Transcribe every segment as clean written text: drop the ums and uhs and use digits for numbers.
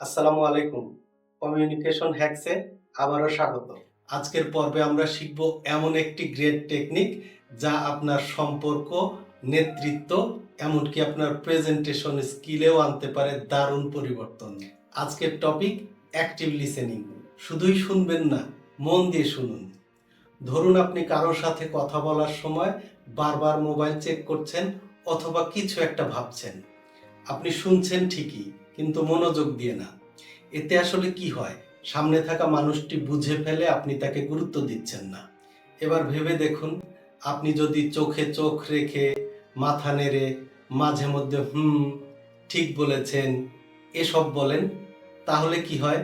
আসসালামু আলাইকুম। কমিউনিকেশন হ্যাকসে আবারও স্বাগত। আজকের পর্বে আমরা শিখব এমন একটি গ্রেট টেকনিক যা আপনার সম্পর্ক, নেতৃত্ব, এমনকি আপনার প্রেজেন্টেশন স্কিলেও আনতে পারে দারুণ পরিবর্তন। আজকের টপিক অ্যাক্টিভ লিসেনিং। শুধুই শুনবেন না, মন দিয়ে শুনুন। ধরুন আপনি কারোর সাথে কথা বলার সময় বারবার মোবাইল চেক করছেন অথবা কিছু একটা ভাবছেন। আপনি শুনছেন ঠিকই, কিন্তু মনোযোগ দিয়ে না। এতে আসলে কি হয়? সামনে থাকা মানুষটি বুঝে ফেলে আপনি তাকে গুরুত্ব দিচ্ছেন না। এবার ভেবে দেখুন, আপনি যদি চোখে চোখ রেখে, মাথা নেড়ে, মাঝে মধ্যে ঠিক বলেছেন এসব বলেন, তাহলে কি হয়?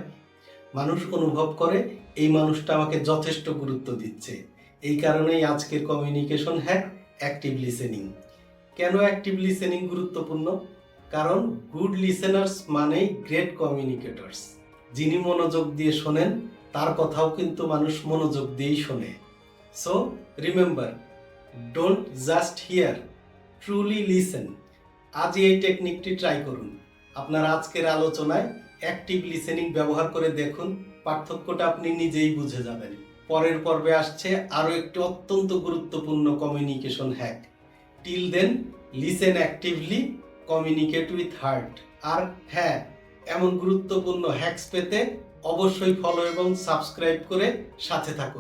মানুষ অনুভব করে এই মানুষটা আমাকে যথেষ্ট গুরুত্ব দিচ্ছে। এই কারণেই আজকের কমিউনিকেশন হ্যাক অ্যাক্টিভ লিসেনিং। কেন অ্যাক্টিভ লিসেনিং গুরুত্বপূর্ণ? কারণ গুড লিসেনার্স মানেই গ্রেট কমিউনিকেটরস। যিনি মনোযোগ দিয়ে শোনেন তার কথাও কিন্তু মানুষ মনোযোগ দিয়েই শোনে। So remember, don't just here, truly listen. আজই এই টেকনিকটি ট্রাই করুন। আপনার আজকের আলোচনায় অ্যাক্টিভ লিসেনিং ব্যবহার করে দেখুন, পার্থক্যটা আপনি নিজেই বুঝে যাবেন। পরের পর্বে আসছে আরও একটি অত্যন্ত গুরুত্বপূর্ণ communication hack. Till then, listen actively, communicate with heart. আর হ্যাঁ, এমন গুরুত্বপূর্ণ হ্যাকস পেতে অবশ্যই ফলো এবং সাবস্ক্রাইব করে সাথে থাকুন।